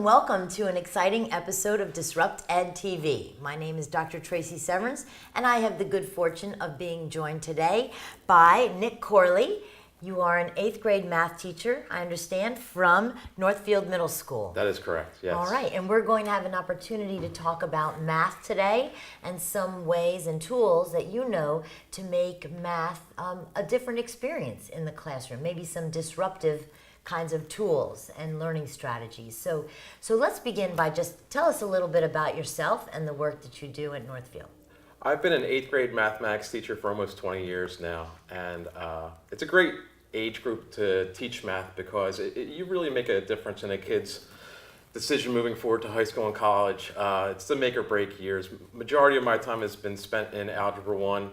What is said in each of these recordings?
and welcome to an exciting episode of DisruptED TV. My name is Dr. Tracy Severance, and I have the good fortune of being joined today by Nick Corley. You are an 8th grade math teacher, I understand, from Northfield Middle School. That is correct, yes. All right, and we're going to have an opportunity to talk about math today and some ways and tools that you know to make math a different experience in the classroom, maybe some disruptive kinds of tools and learning strategies. So let's begin by just tell us a little bit about yourself and the work that you do at Northfield. I've been an 8th grade mathematics teacher for almost 20 years now, and it's a great age group to teach math because you really make a difference in a kid's decision moving forward to high school and college. It's the make or break years. Majority of my time has been spent in Algebra 1,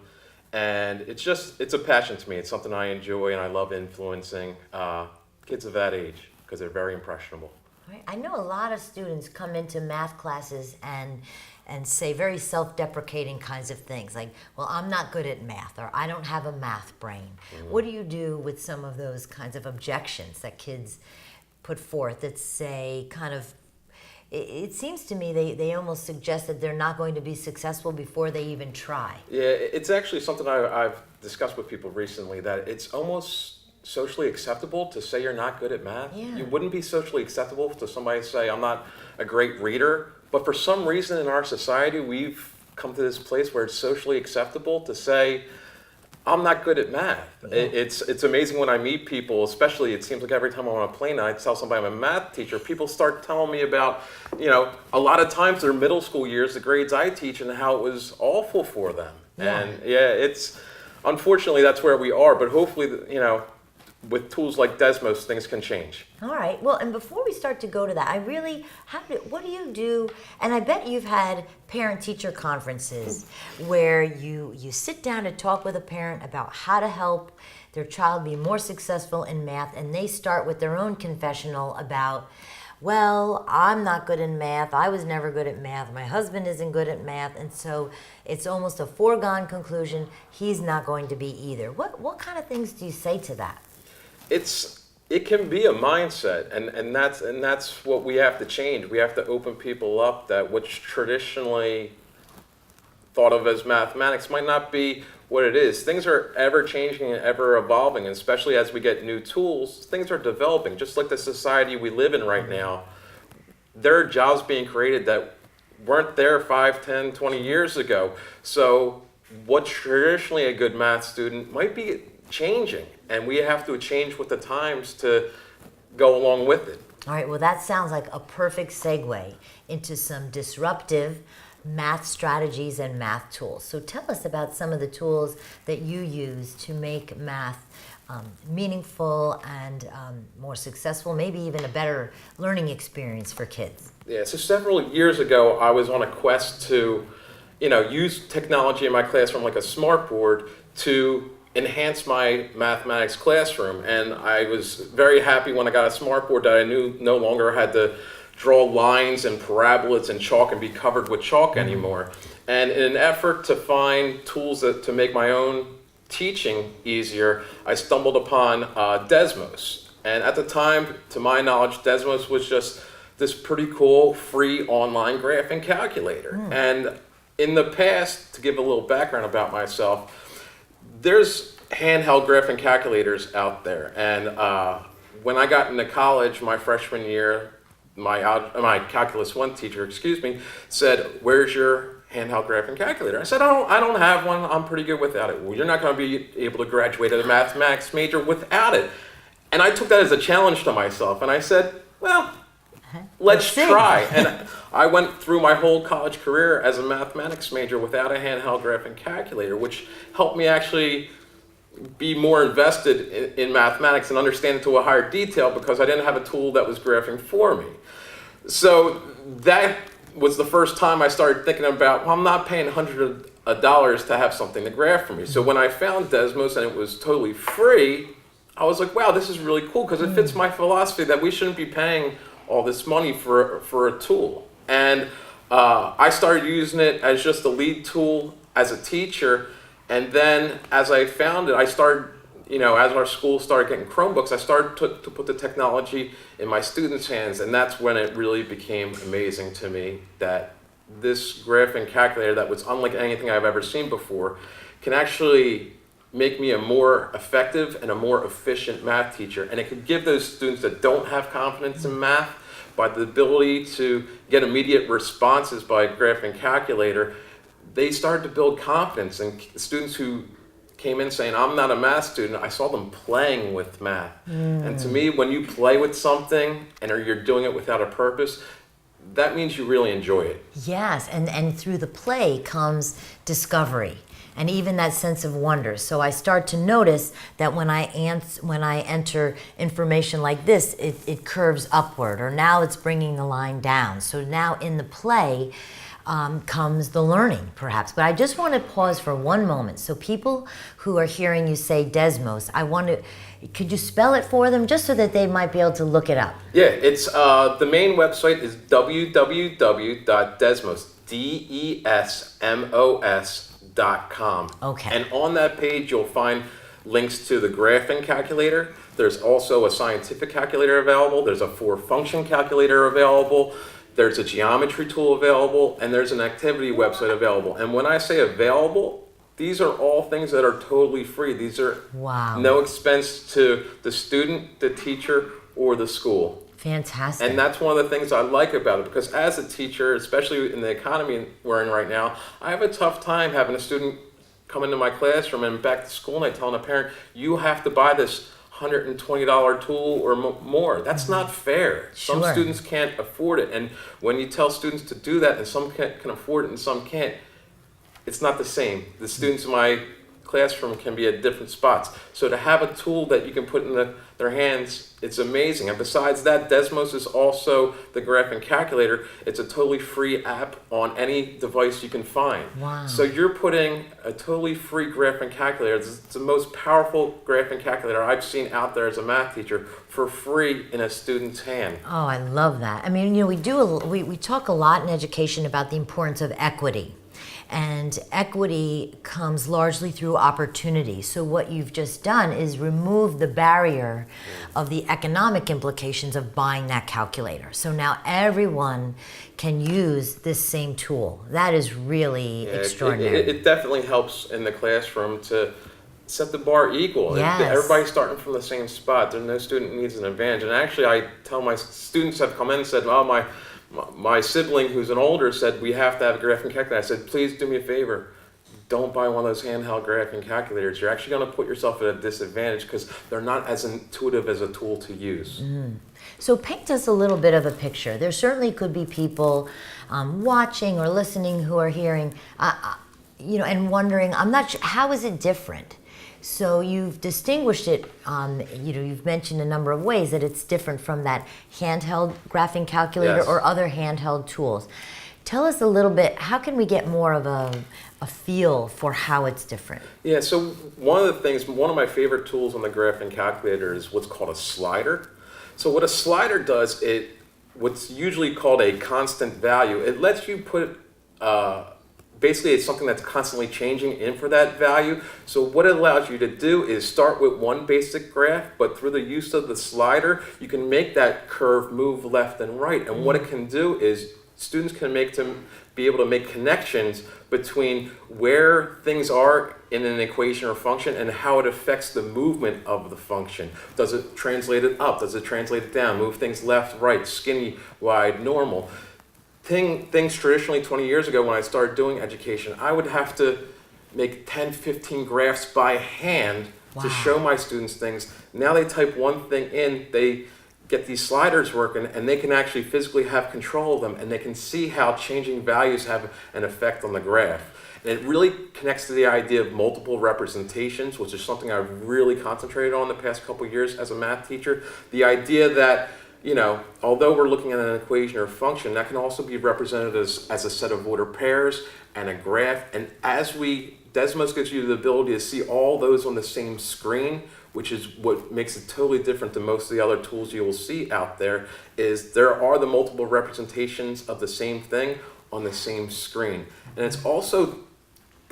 and it's a passion to me. It's something I enjoy and I love influencing kids of that age because they're very impressionable. Right. I know a lot of students come into math classes and say very self-deprecating kinds of things like, well, I'm not good at math, or I don't have a math brain. Mm-hmm. What do you do with some of those kinds of objections that kids put forth that say kind of, it seems to me they almost suggest that they're not going to be successful before they even try. Yeah, it's actually something I've discussed with people recently, that it's almost socially acceptable to say you're not good at math. Yeah. You wouldn't be socially acceptable to somebody to say I'm not a great reader, but for some reason in our society we've come to this place where it's socially acceptable to say I'm not good at math. Yeah. It's amazing when I meet people, especially it seems like every time I'm on a plane and I tell somebody I'm a math teacher, people start telling me about, a lot of times their middle school years, the grades I teach, and how it was awful for them. Yeah. And it's unfortunately that's where we are, but hopefully, with tools like Desmos, things can change. All right. Well, and before we start to go to that, what do you do? And I bet you've had parent-teacher conferences where you sit down to talk with a parent about how to help their child be more successful in math, and they start with their own confessional about, well, I'm not good in math. I was never good at math. My husband isn't good at math. And so it's almost a foregone conclusion he's not going to be either. What kind of things do you say to that? It can be a mindset, and that's what we have to change. We have to open people up that what's traditionally thought of as mathematics might not be what it is. Things are ever changing and ever evolving, and especially as we get new tools, things are developing. Just like the society we live in right now, there are jobs being created that weren't there 5, 10, 20 years ago. So what's traditionally a good math student might be changing, and we have to change with the times to go along with it. All right, well, that sounds like a perfect segue into some disruptive math strategies and math tools. So tell us about some of the tools that you use to make math meaningful and more successful, maybe even a better learning experience for kids. Yeah, so several years ago, I was on a quest to, use technology in my classroom like a smartboard to enhance my mathematics classroom, and I was very happy when I got a smartboard that I knew no longer had to draw lines and parabolas and chalk and be covered with chalk anymore. And in an effort to find tools to make my own teaching easier, I stumbled upon Desmos. And at the time, to my knowledge, Desmos was just this pretty cool free online graphing calculator. And in the past, to give a little background about myself, there's handheld graphing calculators out there, and when I got into college, my freshman year, my Calculus 1 teacher, said, "Where's your handheld graphing calculator?" I said, I don't have one. I'm pretty good without it." "Well, you're not going to be able to graduate as a mathematics major without it." And I took that as a challenge to myself, and I said, well, let's try. And I went through my whole college career as a mathematics major without a handheld graphing calculator, which helped me actually be more invested in mathematics and understand it to a higher detail because I didn't have a tool that was graphing for me. So that was the first time I started thinking about, well, I'm not paying hundreds of dollars to have something to graph for me. So when I found Desmos and it was totally free, I was like, wow, this is really cool because it fits my philosophy that we shouldn't be paying all this money for a tool. And I started using it as just a lead tool as a teacher, and then as I found it, I started as our school started getting Chromebooks, I started to put the technology in my students' hands, and that's when it really became amazing to me that this graphing calculator that was unlike anything I've ever seen before can actually make me a more effective and a more efficient math teacher. And it could give those students that don't have confidence in math, by the ability to get immediate responses by a graphing calculator, they started to build confidence. And students who came in saying, I'm not a math student, I saw them playing with math. And to me, when you play with something and you're doing it without a purpose, that means you really enjoy it. Yes, and through the play comes discovery and even that sense of wonder. So I start to notice that when I enter information like this, it curves upward, or now it's bringing the line down. So now in the play comes the learning, perhaps. But I just want to pause for one moment. So people who are hearing you say Desmos, could you spell it for them just so that they might be able to look it up? Yeah, it's the main website is www.desmos, DESMOS.com. Okay. And on that page, you'll find links to the graphing calculator. There's also a scientific calculator available. There's a four-function calculator available. There's a geometry tool available, and there's an activity website available. And when I say available, these are all things that are totally free. These are no expense to the student, the teacher, or the school. Fantastic. And that's one of the things I like about it, because as a teacher, especially in the economy we're in right now, I have a tough time having a student come into my classroom and back to school and I tell a parent, you have to buy this $120 tool or more. That's not fair. Some students can't afford it. And when you tell students to do that, and some can afford it and some can't, it's not the same. The students in my classroom can be at different spots. So to have a tool that you can put in their hands, it's amazing. And besides that, Desmos is also the graphing calculator. It's a totally free app on any device you can find. Wow. So you're putting a totally free graphing calculator. It's the most powerful graphing calculator I've seen out there as a math teacher for free in a student's hand. Oh, I love that. I mean, we talk a lot in education about the importance of equity. And equity comes largely through opportunity. So what you've just done is remove the barrier of the economic implications of buying that calculator. So now everyone can use this same tool. That is really extraordinary. It definitely helps in the classroom to set the bar equal. Yes. Everybody's starting from the same spot. There's no student needs an advantage. And actually, I tell my students have come in and said, well, my sibling who's an older said, we have to have a graphing calculator. I said, please do me a favor. Don't buy one of those handheld graphing calculators. You're actually going to put yourself at a disadvantage because they're not as intuitive as a tool to use. So paint us a little bit of a picture. There certainly could be people watching or listening who are hearing, and wondering, I'm not sure, how is it different? So you've distinguished it, you've mentioned a number of ways that it's different from that handheld graphing calculator or other handheld tools. Tell us a little bit, how can we get more of a feel for how it's different? Yeah, so one of my favorite tools on the graphing calculator is what's called a slider. So what a slider does, what's usually called a constant value, it lets you put basically, it's something that's constantly changing in for that value. So what it allows you to do is start with one basic graph, but through the use of the slider, you can make that curve move left and right. And what it can do is students can be able to make connections between where things are in an equation or function and how it affects the movement of the function. Does it translate it up? Does it translate it down? Move things left, right, skinny, wide, normal. Things traditionally 20 years ago when I started doing education, I would have to make 10, 15 graphs by hand to show my students things. Now they type one thing in, they get these sliders working, and they can actually physically have control of them, and they can see how changing values have an effect on the graph. And it really connects to the idea of multiple representations, which is something I've really concentrated on the past couple of years as a math teacher. The idea that although we're looking at an equation or a function, that can also be represented as a set of ordered pairs and a graph. And Desmos gives you the ability to see all those on the same screen, which is what makes it totally different than most of the other tools you will see out there, is there are the multiple representations of the same thing on the same screen. And it's also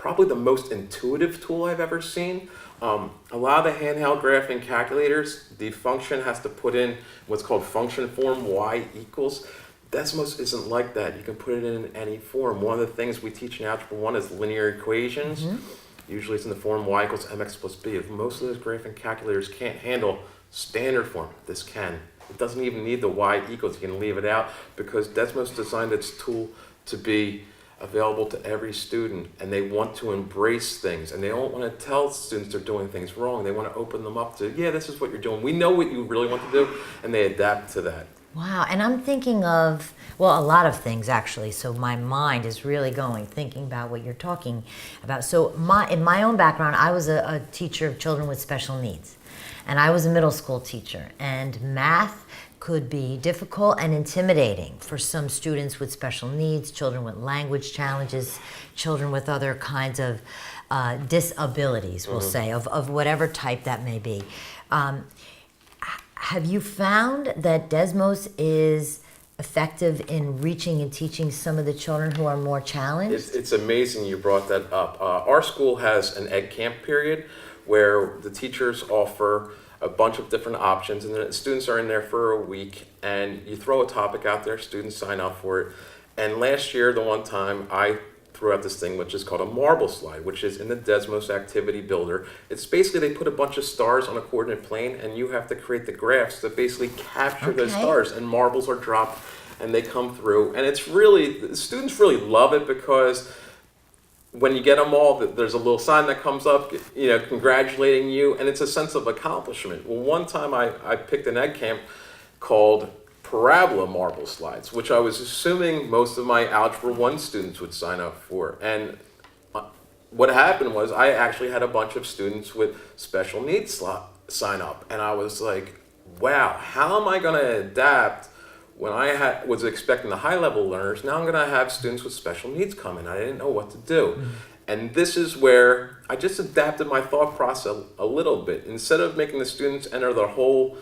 probably the most intuitive tool I've ever seen. A lot of the handheld graphing calculators, the function has to put in what's called function form, y equals. Desmos isn't like that. You can put it in any form. One of the things we teach in Algebra 1 is linear equations. Usually it's in the form y equals mx plus b. If most of those graphing calculators can't handle standard form, this can. It doesn't even need the y equals. You can leave it out because Desmos designed its tool to be available to every student, and they want to embrace things, and they don't want to tell students they're doing things wrong. They want to open them up to, yeah, this is what you're doing. We know what you really want to do, and they adapt to that. Wow, and I'm thinking of, well, a lot of things actually. So my mind is really thinking about what you're talking about. So in my own background, I was a teacher of children with special needs, and I was a middle school teacher, and math could be difficult and intimidating for some students with special needs, children with language challenges, children with other kinds of disabilities, we'll say, of whatever type that may be. Have you found that Desmos is effective in reaching and teaching some of the children who are more challenged? It's amazing you brought that up. Our school has an Ed Camp period where the teachers offer a bunch of different options, and the students are in there for a week, and you throw a topic out there, students sign up for it. And last year, the one time, I threw out this thing which is called a marble slide, which is in the Desmos activity builder. It's basically they put a bunch of stars on a coordinate plane, and you have to create the graphs that basically capture those stars, and marbles are dropped and they come through. And it's really, the students really love it because when you get them all, there's a little sign that comes up, congratulating you, and it's a sense of accomplishment. Well, one time I picked an Ed Camp called Parabola Marble Slides, which I was assuming most of my Algebra 1 students would sign up for. And what happened was I actually had a bunch of students with special needs sign up, and I was like, wow, how am I going to adapt when I was expecting the high-level learners? Now I'm going to have students with special needs come in. I didn't know what to do. And this is where I just adapted my thought process a little bit. Instead of making the students enter the whole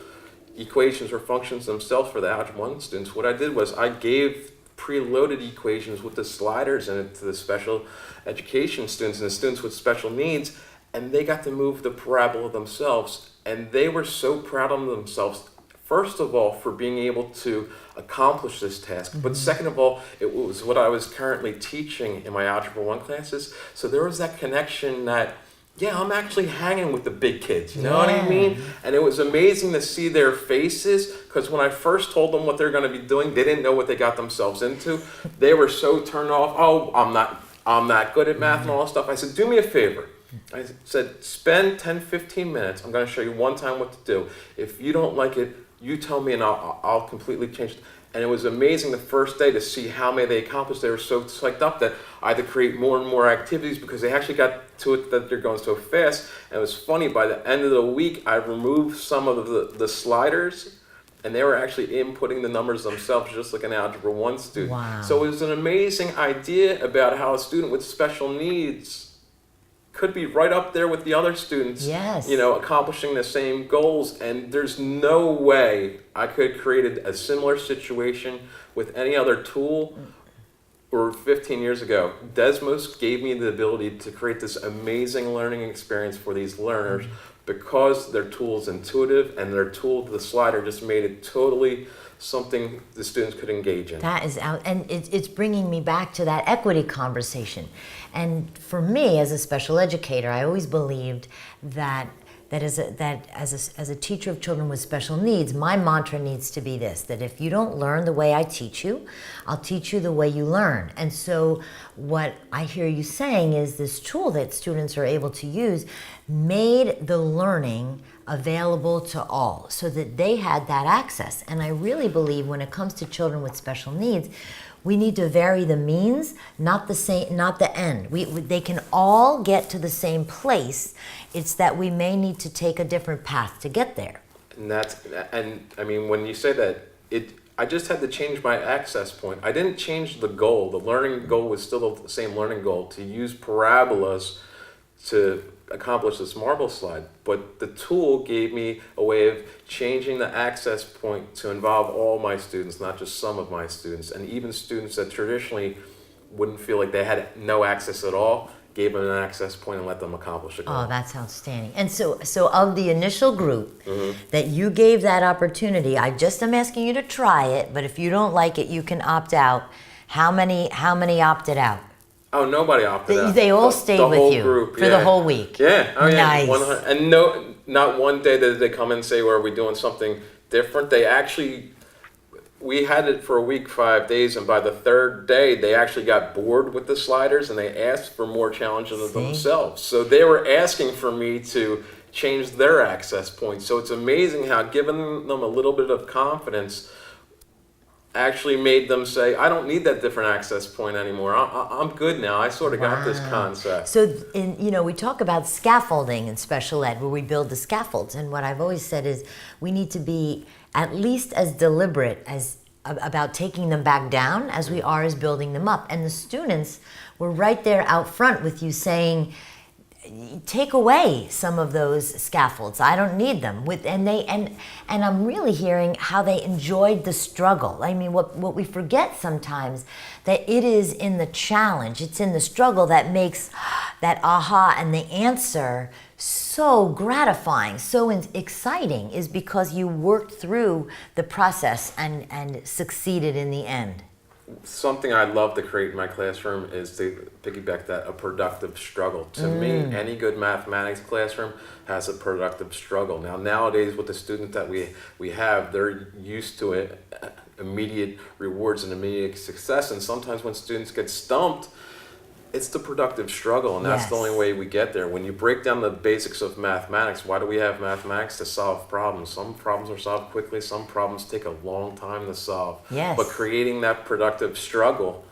equations or functions themselves for the Algebra 1 students, what I did was I gave preloaded equations with the sliders in it to the special education students and the students with special needs, and they got to move the parabola themselves, and they were so proud of themselves. First of all, for being able to accomplish this task, but second of all, it was what I was currently teaching in my Algebra 1 classes. So there was that connection that, yeah, I'm actually hanging with the big kids, you know what I mean? And it was amazing to see their faces, because when I first told them what they're going to be doing, they didn't know what they got themselves into. They were so turned off. Oh, I'm not good at math and all that stuff. I said, do me a favor. I said, spend 10, 15 minutes. I'm going to show you one time what to do. If you don't like it, you tell me and I'll completely change it. And it was amazing the first day to see how many they accomplished. They were so psyched up that I had to create more and more activities because they actually got to it that they're going so fast. And it was funny, by the end of the week, I removed some of the sliders, and they were actually inputting the numbers themselves, just like an Algebra 1 student. Wow. So it was an amazing idea about how a student with special needs could be right up there with the other students, accomplishing the same goals. And there's no way I could have created a similar situation with any other tool. Or 15 years ago, Desmos gave me the ability to create this amazing learning experience for these learners because their tool is intuitive, and their tool, the slider, just made it totally something the students could engage in. That is out, and it's bringing me back to that equity conversation. And for me, as a special educator, I always believed that as a teacher of children with special needs, my mantra needs to be this: that if you don't learn the way I teach you, I'll teach you the way you learn. And so what I hear you saying is this tool that students are able to use made the learning available to all so that they had that access. And I really believe when it comes to children with special needs, we need to vary the means, not the end. They can all get to the same place. It's that we may need to take a different path to get there. And I mean, when you say that, I just had to change my access point. I didn't change the goal. The learning goal was still the same learning goal, to use parabolas to accomplish this marble slide. But the tool gave me a way of changing the access point to involve all my students, not just some of my students. And even students that traditionally wouldn't feel like they had no access at all, gave them an access point, and let them accomplish a goal. Oh, that's outstanding. And so of the initial group that you gave that opportunity, I just am asking you to try it, but if you don't like it, you can opt out. How many opted out? Oh, nobody opted out. They all stayed the with whole you group, for the whole week. Yeah. Oh, yeah. Nice. 100, and not one day did they come and say, "Well, are we doing something different?" They actually, we had it for a week, 5 days, and by the third day, they actually got bored with the sliders and they asked for more challenges themselves. So they were asking for me to change their access points. So it's amazing how giving them a little bit of confidence actually made them say, I don't need that different access point anymore. I'm good now. I sort of got this concept. So, we talk about scaffolding in special ed, where we build the scaffolds. And what I've always said is we need to be at least as deliberate as about taking them back down as we are as building them up. And the students were right there out front with you saying, take away some of those scaffolds. I don't need them. And I'm really hearing how they enjoyed the struggle. I mean, what we forget sometimes, that it is in the challenge, it's in the struggle that makes that aha and the answer so gratifying, so exciting, is because you worked through the process and succeeded in the end. Something I'd love to create in my classroom is to piggyback that, a productive struggle. To me, any good mathematics classroom has a productive struggle. Now, nowadays with the students that we have, they're used to it, immediate rewards and immediate success. And sometimes when students get stumped, it's the productive struggle, and that's the only way we get there. When you break down the basics of mathematics, why do we have mathematics? To solve problems. Some problems are solved quickly, some problems take a long time to solve. Yes. But creating that productive struggle,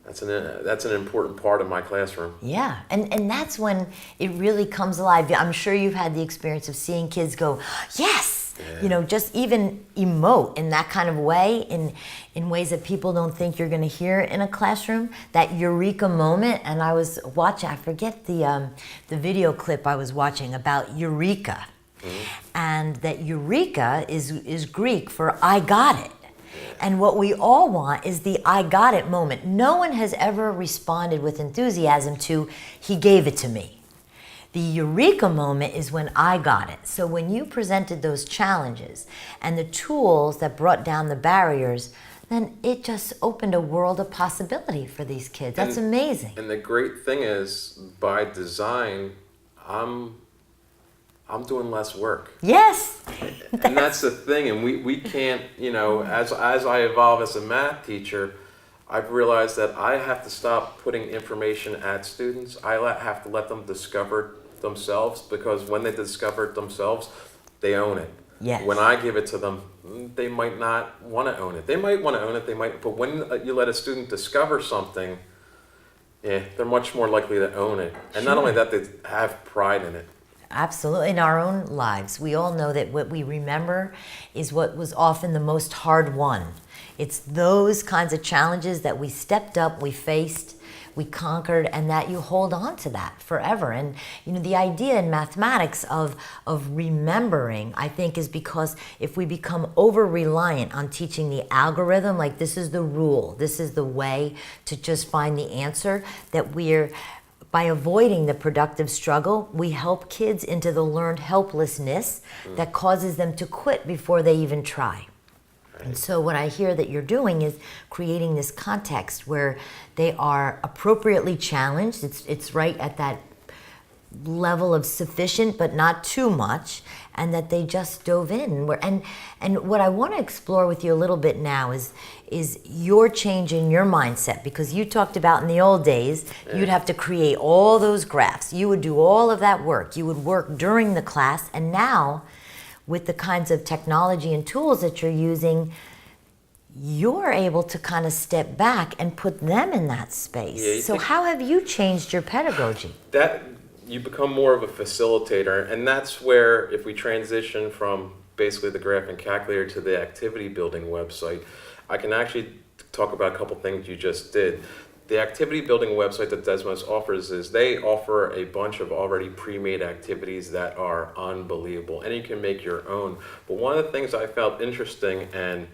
that's an important part of my classroom. Yeah, and that's when it really comes alive. I'm sure you've had the experience of seeing kids go, yes! Just even emote in that kind of way, in ways that people don't think you're going to hear in a classroom. That eureka moment. And I was watching, I forget the video clip I was watching about eureka. And that eureka is Greek for I got it. And what we all want is the I got it moment. No one has ever responded with enthusiasm to he gave it to me. The eureka moment is when I got it. So when you presented those challenges and the tools that brought down the barriers, then it just opened a world of possibility for these kids. That's amazing. And the great thing is, by design, I'm doing less work. Yes. And that's the thing. And we can't, as I evolve as a math teacher, I've realized that I have to stop putting information at students. I have to let them discover themselves, because when they discover it themselves, they own it. Yes. When I give it to them, they might not want to own it. They might want to own it, but when you let a student discover something, they're much more likely to own it. And not only that, they have pride in it. Absolutely. In our own lives, we all know that what we remember is what was often the most hard won. It's those kinds of challenges that we stepped up, we faced, we conquered, and that you hold on to that forever. And the idea in mathematics of remembering, I think, is because if we become over-reliant on teaching the algorithm, like this is the rule, this is the way to just find the answer, that by avoiding the productive struggle, we help kids into the learned helplessness that causes them to quit before they even try. And so what I hear that you're doing is creating this context where they are appropriately challenged. It's right at that level of sufficient but not too much, and that they just dove in. And what I want to explore with you a little bit now is your change in your mindset, because you talked about in the old days, you'd have to create all those graphs. You would do all of that work. You would work during the class, and now with the kinds of technology and tools that you're using, you're able to kind of step back and put them in that space. So how have you changed your pedagogy? That you become more of a facilitator, and that's where, if we transition from basically the graphing calculator to the activity building website, I can actually talk about a couple things you just did. The activity building website that Desmos offers is they offer a bunch of already pre-made activities that are unbelievable, and you can make your own. But one of the things I felt interesting, and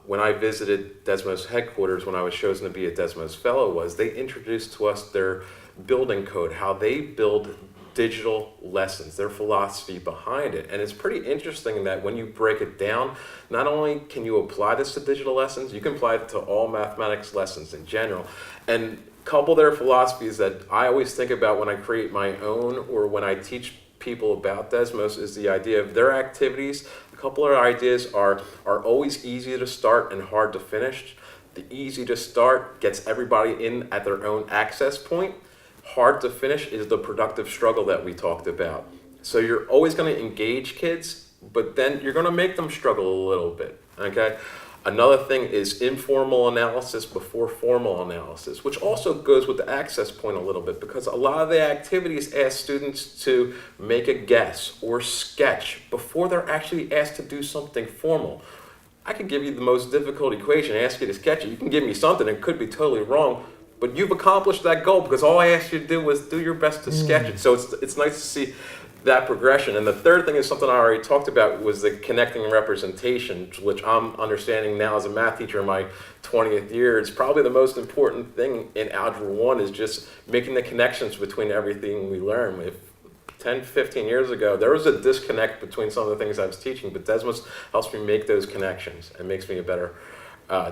when I visited Desmos headquarters when I was chosen to be a Desmos fellow, was they introduced to us their building code, how they build digital lessons, their philosophy behind it. And it's pretty interesting that when you break it down, not only can you apply this to digital lessons, you can apply it to all mathematics lessons in general. And a couple of their philosophies that I always think about when I create my own or when I teach people about Desmos is the idea of their activities. A couple of ideas are always easy to start and hard to finish. The easy to start gets everybody in at their own access point. Hard to finish is the productive struggle that we talked about. So you're always going to engage kids, but then you're going to make them struggle a little bit, okay? Another thing is informal analysis before formal analysis, which also goes with the access point a little bit, because a lot of the activities ask students to make a guess or sketch before they're actually asked to do something formal. I could give you the most difficult equation, ask you to sketch it. You can give me something, it could be totally wrong, but you've accomplished that goal because all I asked you to do was do your best to sketch it. So it's nice to see that progression. And the third thing is something I already talked about, was the connecting representation, which I'm understanding now as a math teacher in my 20th year. It's probably the most important thing in Algebra 1 is just making the connections between everything we learn. If 10, 15 years ago, there was a disconnect between some of the things I was teaching, but Desmos helps me make those connections and makes me a better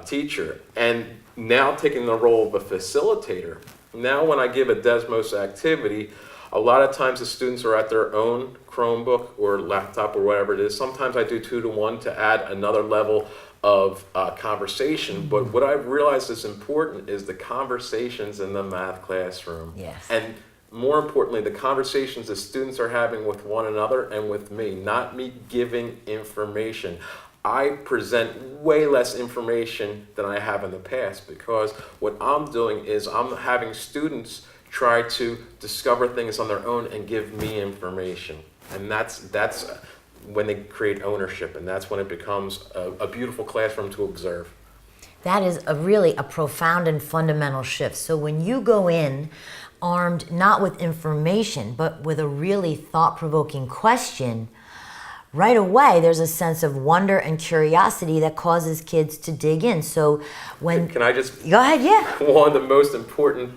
teacher. And now taking the role of a facilitator, now when I give a Desmos activity, a lot of times the students are at their own Chromebook or laptop or whatever it is. Sometimes I do 2-to-1 to add another level of conversation. But what I've realized is important is the conversations in the math classroom. Yes. And more importantly, the conversations the students are having with one another and with me, not me giving information. I present way less information than I have in the past, because what I'm doing is I'm having students try to discover things on their own and give me information. And that's when they create ownership, and that's when it becomes a beautiful classroom to observe. That is really a profound and fundamental shift. So when you go in armed not with information, but with a really thought-provoking question, right away there's a sense of wonder and curiosity that causes kids to dig in. So when... Can I just... Go ahead, yeah. One of the most important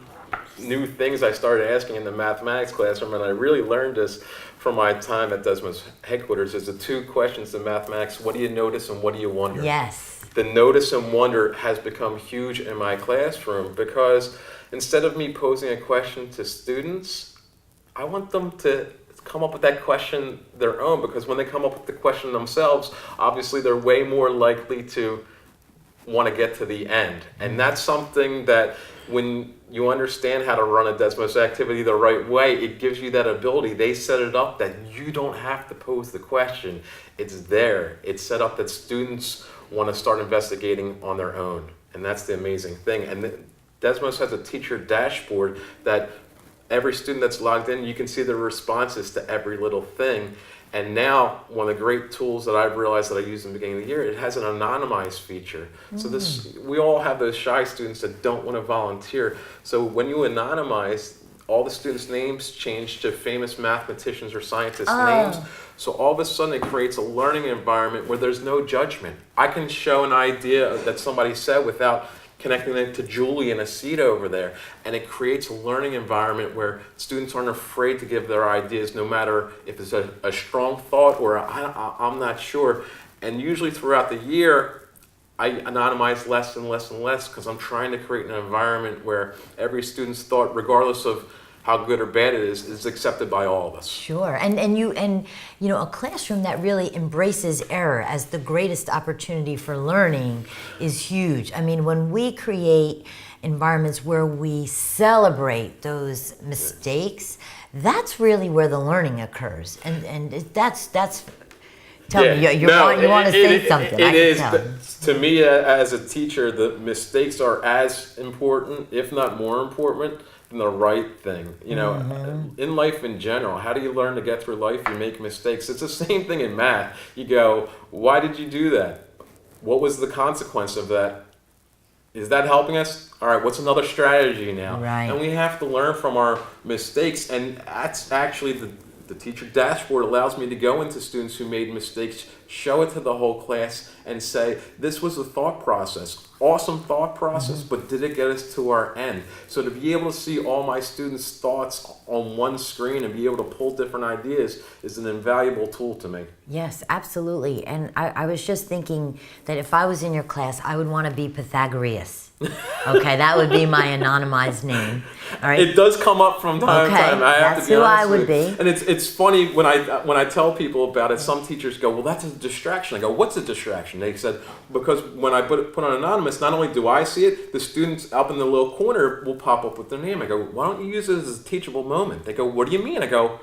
new things I started asking in the mathematics classroom, and I really learned this from my time at Desmos headquarters, is the two questions in mathematics: what do you notice and what do you wonder? Yes. The notice and wonder has become huge in my classroom, because instead of me posing a question to students, I want them to come up with that question their own, because when they come up with the question themselves, obviously they're way more likely to want to get to the end. And that's something that when you understand how to run a Desmos activity the right way, it gives you that ability. They set it up that you don't have to pose the question. It's there. It's set up that students want to start investigating on their own. And that's the amazing thing. And Desmos has a teacher dashboard that every student that's logged in, you can see the responses to every little thing. And now, one of the great tools that I've realized that I used in the beginning of the year, it has an anonymized feature. So we all have those shy students that don't want to volunteer. So when you anonymize, all the students' names change to famous mathematicians or scientists' names. So all of a sudden it creates a learning environment where there's no judgment. I can show an idea that somebody said without connecting it to Julie in a seat over there. And it creates a learning environment where students aren't afraid to give their ideas, no matter if it's a strong thought or I'm not sure. And usually throughout the year, I anonymize less and less and less, because I'm trying to create an environment where every student's thought, regardless of how good or bad it is accepted by all of us. Sure, and you know, a classroom that really embraces error as the greatest opportunity for learning is huge. I mean, when we create environments where we celebrate those mistakes, that's really where the learning occurs, and that's. Tell me, you want to say something. It is. To me, as a teacher, the mistakes are as important, if not more important, than the right thing. You know, in life in general, how do you learn to get through life? You make mistakes. It's the same thing in math. You go, why did you do that? What was the consequence of that? Is that helping us? All right, what's another strategy now? Right. And we have to learn from our mistakes, and that's actually the teacher dashboard allows me to go into students who made mistakes, show it to the whole class, and say, this was a thought process. Awesome thought process, but did it get us to our end? So to be able to see all my students' thoughts on one screen and be able to pull different ideas is an invaluable tool to me. Yes, absolutely. And I was just thinking that if I was in your class, I would want to be Pythagoras. Okay, that would be my anonymized name. All right. It does come up from time to time. I have that's to be who honest I would with you. be. And it's funny when I tell people about it. Some teachers go, "Well, that's a distraction." I go, "What's a distraction?" They said, "Because when I put on anonymous, not only do I see it, the students up in the little corner will pop up with their name." I go, "Why don't you use it as a teachable moment?" They go, "What do you mean?" I go,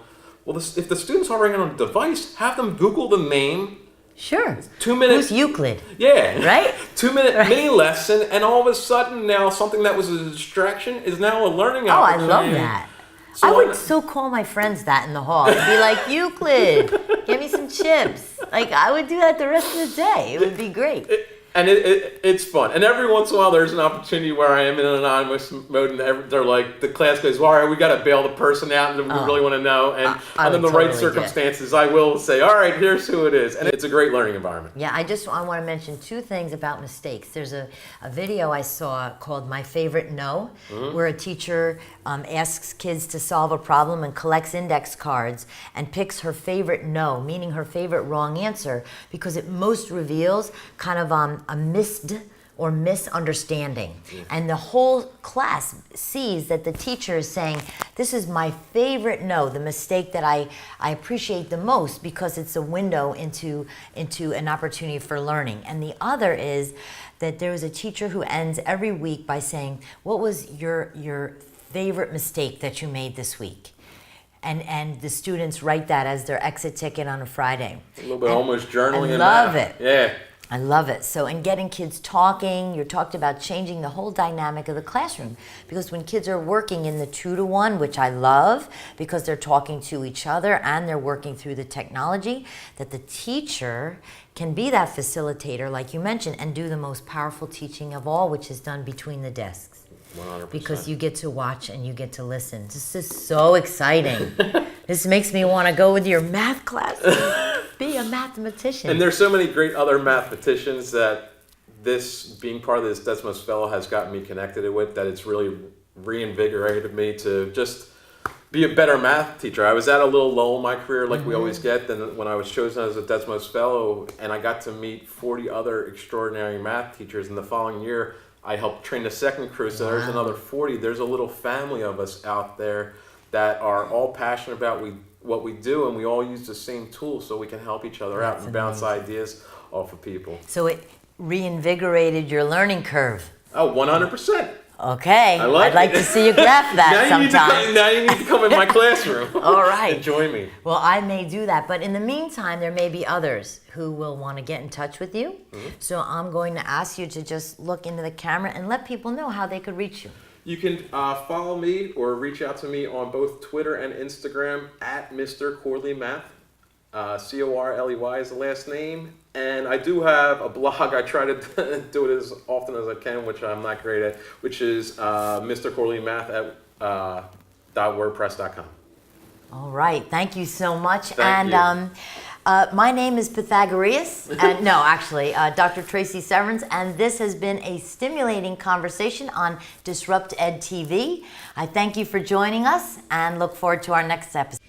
"Well, if the students already on a device, have them Google the name." Sure. 2 minutes. Who's Euclid? Yeah. Right? 2-minute mini lesson, and all of a sudden now something that was a distraction is now a learning opportunity. Oh, I love that. So I would so call my friends that in the hall. I'd be like, Euclid, give me some chips. Like, I would do that the rest of the day. It would be great. It's fun. And every once in a while there's an opportunity where I am in an anonymous mode and they're like, the class goes, well, all right, we got to bail the person out and we really want to know. And under the right circumstances, I will say, all right, here's who it is. And it's a great learning environment. Yeah, I want to mention two things about mistakes. There's a video I saw called My Favorite No, where a teacher asks kids to solve a problem and collects index cards and picks her favorite no, meaning her favorite wrong answer, because it most reveals kind of a missed or misunderstanding. And the whole class sees that the teacher is saying, this is my favorite no, the mistake that I appreciate the most because it's a window into an opportunity for learning. And the other is that there is a teacher who ends every week by saying, what was your favorite mistake that you made this week? And the students write that as their exit ticket on a Friday. A little bit almost journaling. I love it. Yeah. I love it. So in getting kids talking, you talked about changing the whole dynamic of the classroom. Because when kids are working in the 2-to-1, which I love, because they're talking to each other and they're working through the technology, that the teacher can be that facilitator, like you mentioned, and do the most powerful teaching of all, which is done between the desks. 100%. Because you get to watch and you get to listen. This is so exciting. This makes me want to go with your math class. Be a mathematician. And there's so many great other mathematicians that this, being part of this Desmos Fellow, has gotten me connected with, that it's really reinvigorated me to just be a better math teacher. I was at a little lull in my career, like we always get, then when I was chosen as a Desmos Fellow, and I got to meet 40 other extraordinary math teachers. In the following year, I helped train the second crew, so there's another 40. There's a little family of us out there that are all passionate about what we do, and we all use the same tools so we can help each other out and bounce ideas off of people. So it reinvigorated your learning curve. Oh, 100%. Okay, I'd like to see you graph that sometime. Now you need to come in my classroom. All right. And join me. Well, I may do that, but in the meantime, there may be others who will want to get in touch with you. So I'm going to ask you to just look into the camera and let people know how they could reach you. You can follow me or reach out to me on both Twitter and Instagram at Mr. Corley Math. Corley is the last name. And I do have a blog. I try to do it as often as I can, which I'm not great at, which is Mr. Corley Math at .wordpress.com. All right. Thank you so much. Thank you. My name is Pythagoras, and no, actually, Dr. Tracy Severance, and this has been a stimulating conversation on DisruptED TV. I thank you for joining us and look forward to our next episode.